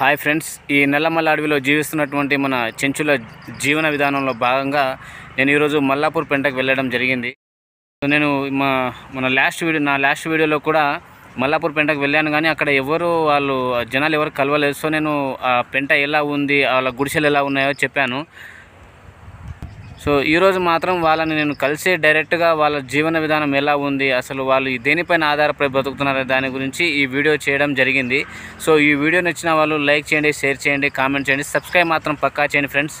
Hi friends, ఈ నల్లమల్ల అడవిలో జీవిస్తున్నటువంటి మన చెంచుల జీవన విధానంలో భాగంగా నేను ఈరోజు మల్లాపూర్ పెంటకు వెళ్ళడం జరిగింది. నేను మన లాస్ట్ వీడియోలో కూడా మల్లాపూర్ పెంటకు వెళ్ళాను, కానీ అక్కడ జనాలు ఎవరు కలవలేదు. సో నేను ఆ పెంట ఎలా ఉంది, వాళ్ళ గుడిసెలు ఎలా ఉన్నాయో చెప్పాను. సో ఈరోజు మాత్రం వాళ్ళని నేను కలిసి డైరెక్ట్గా వాళ్ళ జీవన విధానం ఎలా ఉంది, అసలు వాళ్ళు దేనిపైన ఆధారపడి బతుకుతున్నారో దాని గురించి ఈ వీడియో చేయడం జరిగింది. సో ఈ వీడియో నచ్చిన వాళ్ళు లైక్ చేయండి, షేర్ చేయండి, కామెంట్ చేయండి, సబ్స్క్రైబ్ మాత్రం పక్కా చేయండి ఫ్రెండ్స్.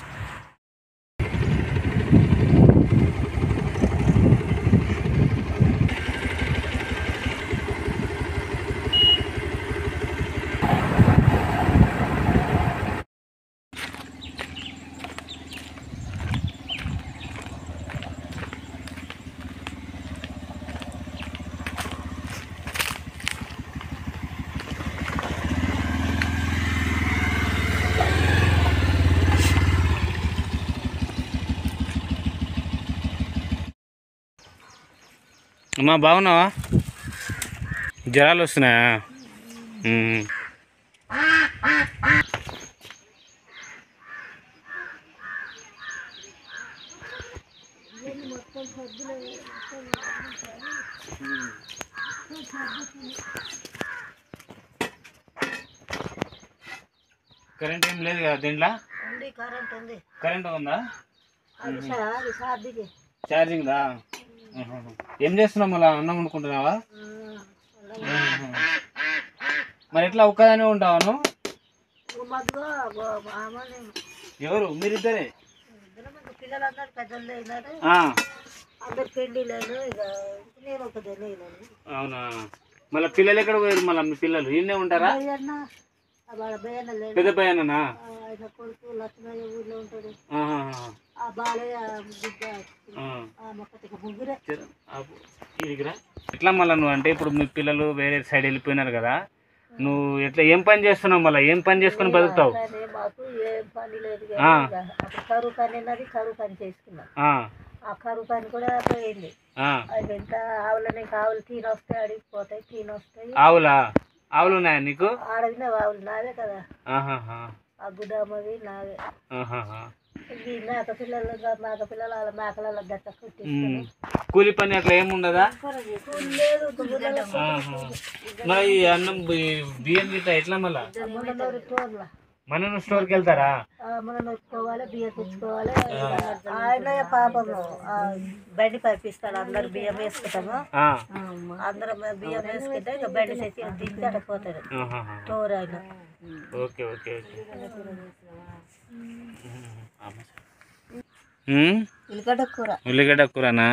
అమ్మా, బాగున్నావా? జ్వరాలు వస్తున్నాయా? కరెంట్ ఏం లేదు కదా దీంట్లో? కరెంట్ ఉందా? ఛార్జింగ్ దా? ఏం చేస్తున్నావు? మళ్ళీ అన్నం వండుకుంటున్నావా? మరి ఎట్లా ఒక్కదానే ఉంటావాను? ఎవరు మీరిద్దరే? అవునా? మళ్ళీ పిల్లలు ఎక్కడ పోయారు? మళ్ళీ మీ పిల్లలు ఈయనే ఉంటారా? పెద్ద పైన ఎట్లా మళ్ళీ నువ్వు అంటే ఇప్పుడు మీ పిల్లలు వేరే సైడ్ వెళ్ళిపోయినారు కదా, నువ్వు ఎట్లా ఏం పని చేస్తున్నావు? మళ్ళీ ఏం పని చేసుకుని బతుకుతావు? కరువు పని చేసుకున్నా. ఆ కరువు పని కూడా పోయింది. ఎంత ఆవులని ఆవులు తినొస్తాయి, అడిగిపోతాయి, తినొస్తాయి. ఆవులు ఉన్నాయా నీకు? ఆడవిన ఆవులు నావే కదా, ఆ గుడ్డమ్మవి నావే. మేక పిల్లలు వాళ్ళ మేకల గట్ట కుట్టిస్తాను. కూలి పని అట్లా ఏముండదా? మరి అన్నం బియ్యం గిట్ట ఎట్లా? మళ్ళా మన స్టోర్కి వెళ్తారా? మనం నొచ్చుకోవాలి, బియ్యం తెచ్చుకోవాలి. ఆయన పాపము బండి పంపిస్తాడు, అందరు బియ్యం వేసుకుంటాము. అందరం బియ్యం వేసుకుంటే ఇక బండి తెచ్చి దించి అడపోతాడు స్టోర్ ఆయన. Okay okay okay. ఉల్లిగడ్డ కూరనా?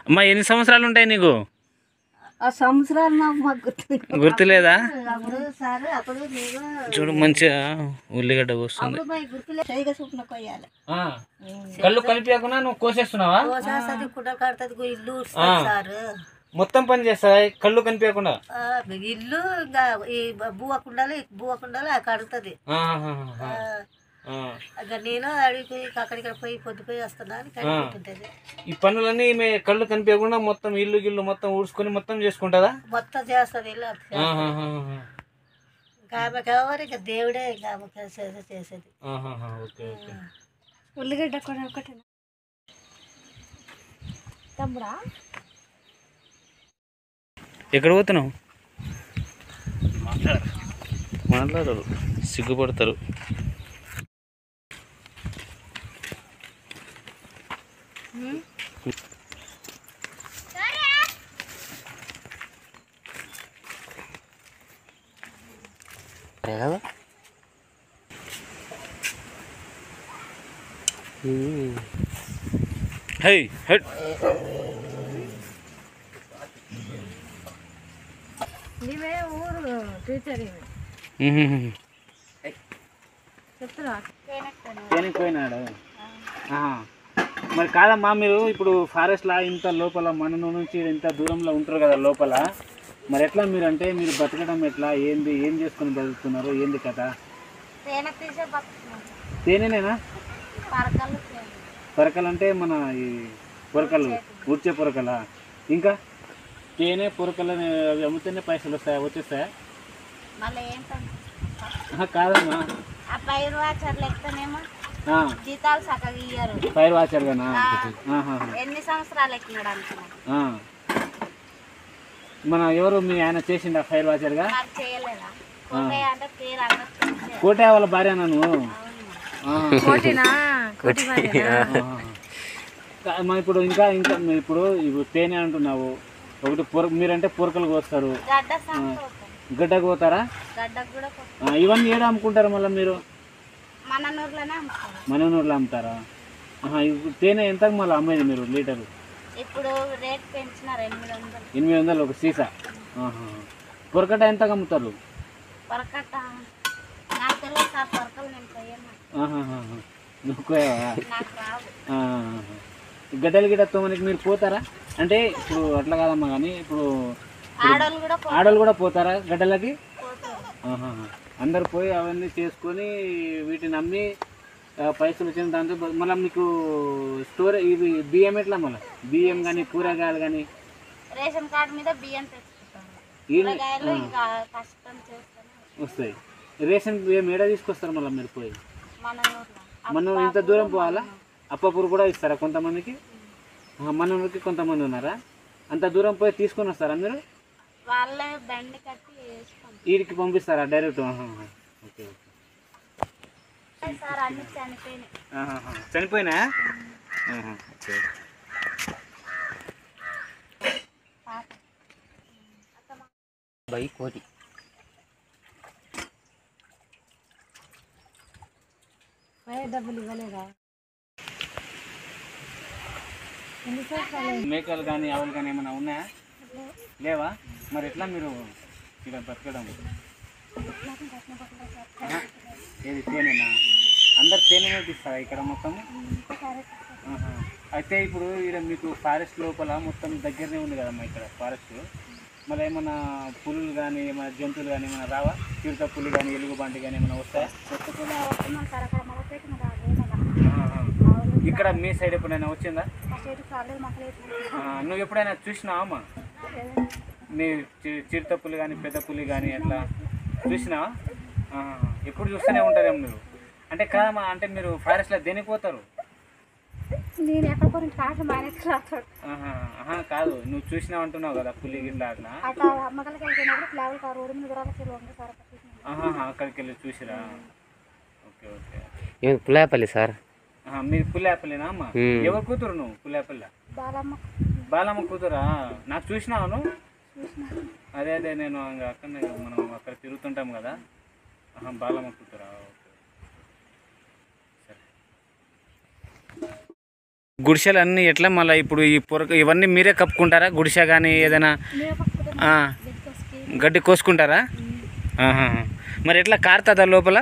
అమ్మా, ఎన్ని సంవత్సరాలు ఉంటాయి నీకు? ఆ సంవత్సరాలు మాకు గుర్తులేదా? చూడు, మంచిగా ఉల్లిగడ్డ వస్తుంది. కళ్ళు కనిపించకుండా నువ్వు కోసేస్తున్నావా? ఇల్లు మొత్తం పని చేస్తా, కళ్ళు కనిపించకుండా. ఇల్లు ఇంకా ఈ బువ్వకుండాలి కడుతుంది. నేను అడిగి అక్కడిక్కడ పోయి పొద్దుపోయి వస్తున్నాను. ఈ పనులన్నీ కళ్ళు కనిపించకుండా మొత్తం ఇల్లు గిల్లు మొత్తం ఊడ్చుకొని మొత్తం చేసుకుంటుందా? మొత్తం చేస్తుంది ఇల్లు. ఆమెకు ఎవరు ఇక దేవుడే చేసేది. ఉల్లిగడ్డ కూడా ఒకటి తమ్ముడా. ఎక్కడ పోతున్నావు? మాట్లాడరు, సిగ్గుపడతారు. హే హెడ్ నీవే ఊరు టీచర్ పోయినాడు. మరి కాదమ్మా, మీరు ఇప్పుడు ఫారెస్ట్లా ఇంత లోపల మన నుంచి ఇంత దూరంలో ఉంటారు కదా లోపల, మరి ఎట్లా మీరు అంటే మీరు బతకడం ఎట్లా, ఏం చేసుకుని బతుకుతున్నారు, ఏంది కథ? తేనెనేనా? పరకలు అంటే మన ఈ పొరకలు, ఊడ్చే పొరకలా? ఇంకా తేనె పొరకలు అవి అమ్ముతేనే పైసలు వస్తాయా, వచ్చేస్తాయా? కాదమ్మా, ఆ ఫైర్ వాచర్లు ఎక్కనేమో జీతాలు చక్కగా ఇయ్యరు. ఫైర్ వాచర్ గానా? ఎన్ని సంవత్సరాలు ఎక్కినాడు అనుకున్నా. మన ఎవరు మీ ఆయన చేసిండా ఫైర్ వాచర్గా? నాకు చేయలేదా? కోటయ్య అంటే పేరు అందరికి కోటయ్య వాళ్ళ భార్యనా నువ్వు? ఇప్పుడు ఇంకా ఇంకా ఇప్పుడు తేనె అంటున్నావు, ఒకటి మీరంటే పొరకలు కోస్తారు, గడ్డకు పోతారా? ఇవన్నీ ఏడా అమ్ముకుంటారు మళ్ళీ మీరు? మననూరులో అమ్ముతారా? ఇప్పుడు తేనె ఎంతకు మళ్ళీ అమ్మేది మీరు లీటరు? ఇప్పుడు రేట్ పెంచినారు 800 ఒక సీసా. పొరకట ఎంతకు అమ్ముతారు? పొరకట నాకు తెలియదు సార్, పొరకలు నేను పోయాను. నువ్వు కోయావా? నాకు రావు. గడ్డలు గిడ్డతో మనకి మీరు పోతారా? అంటే ఇప్పుడు అట్లా కాదమ్మా, కానీ ఇప్పుడు ఆడోళ్ళు కూడా పోతారా గడ్డలకి? అందరు పోయి అవన్నీ చేసుకొని వీటిని అమ్మి పైసలు వచ్చిన దాంతో మళ్ళీ మీకు స్టోరేజ్ ఇవి బియ్యం ఎట్లా? మళ్ళీ బియ్యం కానీ కూరగాయలు కానీ రేషన్ కార్డు మీద బియ్యం వస్తాయి. రేషన్ బియ్యం ఏడా తీసుకొస్తారు మళ్ళీ మీరు పోయి? మనం ఇంత దూరం పోవాలా? అప్పపూరు కూడా ఇస్తారా కొంతమందికి? మనకి కొంతమంది ఉన్నారా? అంత దూరం పోయి తీసుకొని వస్తారా మీరు? వీడికి పంపిస్తారా డైరెక్ట్? Okay okay. చనిపోయినా? కోటి డబ్బులు ఇవ్వలేదా? మేకలు కానీ ఆవులు కానీ ఏమైనా ఉన్నాయా? లేవా? మరి ఎట్లా మీరు ఇక్కడ బతకడం? ఏది తేనెనా? అందరు తేనెనే తీస్తారా ఇక్కడ మొత్తం? అయితే ఇప్పుడు ఇక్కడ మీకు ఫారెస్ట్ లోపల మొత్తం దగ్గరనే ఉంది కదమ్మా ఇక్కడ ఫారెస్ట్. మళ్ళీ ఏమైనా పులులు కానీ ఏమైనా జంతువులు కానీ ఏమైనా రావా? చిరుత పులు కానీ ఎలుగుబంటి కానీ ఏమైనా వస్తాయా? ఇక్కడ మీ సైడ్ ఎప్పుడైనా వచ్చిందా? నువ్వు ఎప్పుడైనా చూసినావా అమ్మా? మీ చిరుత పులి కానీ పెద్ద పులి కానీ అట్లా చూసినావా? ఎప్పుడు చూస్తూనే ఉంటారేమో మీరు. అంటే కాదమ్మా, అంటే మీరు ఫారెస్ట్లో దేనికి పోతారు? కాదు, నువ్వు చూసినావు అంటున్నావు కదా పులి గిట్లా అట్లా. అక్కడికి వెళ్ళి చూసిరా? Okay okay. పుల్లాపల్లి సార్. మీరు పుల్లాపల్లినా అమ్మ? ఎవరు కూతురు నువ్వు? పుల్లాపల్లి బాలమ్మ కూతురా? నాకు చూసినావు నువ్వు? అదే అదే నేను అక్కడ మనం అక్కడ తిరుగుతుంటాం కదా. బాలమ్మ కూతురా? గుడిసెలు అన్నీ ఎట్లా మళ్ళీ ఇప్పుడు ఈ పొరక ఇవన్నీ మీరే కప్పుకుంటారా? గుడిసె కానీ ఏదైనా గడ్డి కోసుకుంటారా? మరి ఎట్లా కారుతుందా లోపల?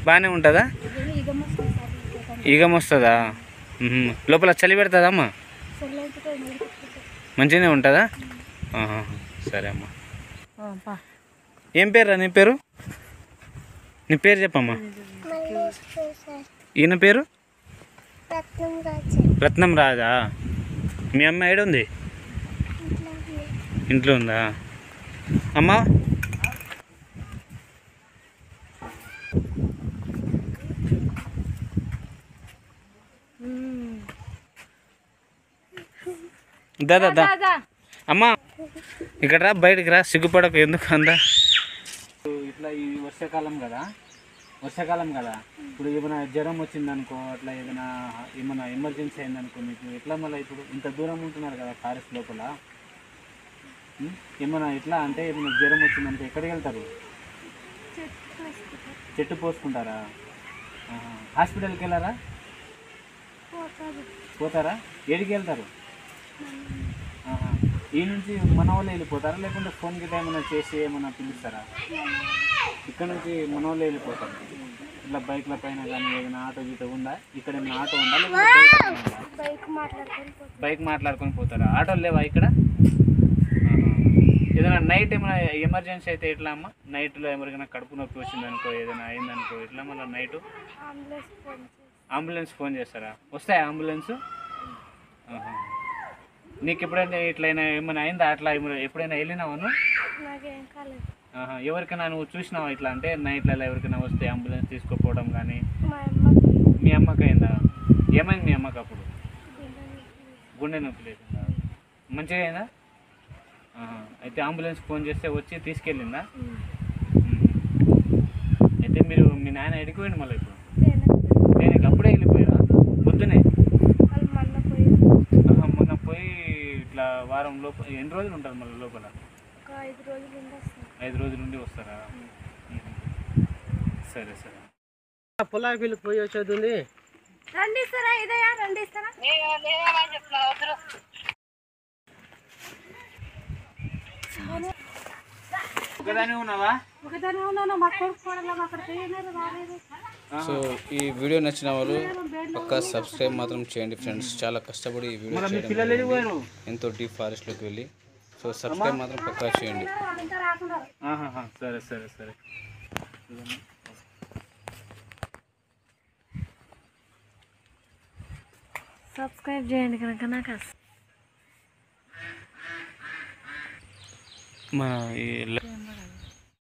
బాగానే ఉంటుందా? ఈగం వస్తుందా? లోపల చలి పెడుతుందమ్మా? మంచిగానే ఉంటుందా? సరే అమ్మా. ఏం పేరు నీ పేరు? నీ పేరు చెప్పమ్మా. ఈయన పేరు రత్నం రాజా. మీ అమ్మ ఏడుంది? ఇంట్లో ఉందా అమ్మా? దాదా అమ్మా ఇక్కడ రా, బయటికి రా, సిగ్గుపడకు. ఎందుకు అందా? ఇట్లా ఈ వర్షాకాలం కదా, ఇప్పుడు ఏమైనా జ్వరం వచ్చిందనుకో, అట్లా ఏమైనా ఎమర్జెన్సీ అయిందనుకో మీకు ఎట్లా? మళ్ళీ ఇప్పుడు ఇంత దూరం ఉంటున్నారు కదా ఫారెస్ట్ లోపల, ఏమైనా ఎట్లా అంటే ఏమైనా జ్వరం వచ్చిందనుకో ఎక్కడికి వెళ్తారు? చెట్టు పోసుకుంటారా? హాస్పిటల్కి వెళ్ళారా? పోతారా? ఏడికి వెళ్తారు? ఈ నుంచి మన వాళ్ళే వెళ్ళిపోతారా, లేకుంటే ఫోన్ గిట్ట ఏమైనా చేసి ఏమైనా పిలుస్తారా? ఇక్కడ నుంచి మన వాళ్ళే వెళ్ళిపోతారు. ఇట్లా బైక్ల పైన కానీ ఏదైనా ఆటో గీట ఉందా? ఇక్కడ ఏమైనా ఆటో ఉందా, లేకపోతే బైక్ మాట్లాడుకొని పోతారా? ఆటోలు లేవా ఇక్కడ? ఏదైనా నైట్ ఏమైనా ఎమర్జెన్సీ అయితే ఎట్లా అమ్మ? నైట్లో ఎవరికైనా కడుపు నొప్పి వచ్చిందనుకో, ఏదైనా అయిందనుకో, ఎట్లా మళ్ళీ నైటు? అంబులెన్స్ ఫోన్ చేస్తారా? వస్తాయా అంబులెన్స్? నీకు ఎప్పుడైనా ఇట్లా ఏమైనా అయిందా? అట్లా ఎప్పుడైనా వెళ్ళినావా? ఎవరికైనా నువ్వు చూసినావా ఇట్లా అంటే నైట్లలో ఎవరికైనా వస్తే అంబులెన్స్ తీసుకుపోవడం కానీ? మా అమ్మకి మీ అమ్మకి అయిందా? ఏమైంది మీ అమ్మకి అప్పుడు? గుండె నొప్పి లేకుండా మంచిగా అయిందా? అయితే అంబులెన్స్ ఫోన్ చేస్తే వచ్చి తీసుకెళ్ళిందా? అయితే మీరు మీ నాయన ఎడికిపోయింది మళ్ళీ ఇప్పుడు? నేను అప్పుడే వెళ్ళిపోయారా పొద్దునే? వాళ్ళు మొన్న పోయి మొన్న పోయి ఇట్లా వారం లోపల ఎన్ని రోజులు ఉంటారు మళ్ళీ లోపల? ఒక 5 రోజులు ఉండి వస్తాం. 5 రోజుల నుండి వస్తారా? సరే సరే. పొలాకి వెళ్ళి పోయి వచ్చేది ఉంది. రండి ఇస్తారా? ఇదయా రండి ఇస్తారా? ఒకదాని ఉన్నావా? ఒకదాని ఉన్నాను. మా కొడుకు కూడా అక్కడ పోయినారు రాలేదు. సో ఈ వీడియో నచ్చిన వాళ్ళు పక్కా సబ్స్క్రైబ్ మాత్రం చేయండి ఫ్రెండ్స్. చాలా కష్టపడి ఈ వీడియో చేయడం జరిగింది. ఎంతో డీప్ ఫారెస్ట్లోకి వెళ్ళి. సో సబ్స్క్రైబ్ మాత్రం పక్కా చేయండి. ఇంకా రాకుండా సరే సరే సరే. సబ్స్క్రైబ్ చేయండి కనుక నాకు మన ఈ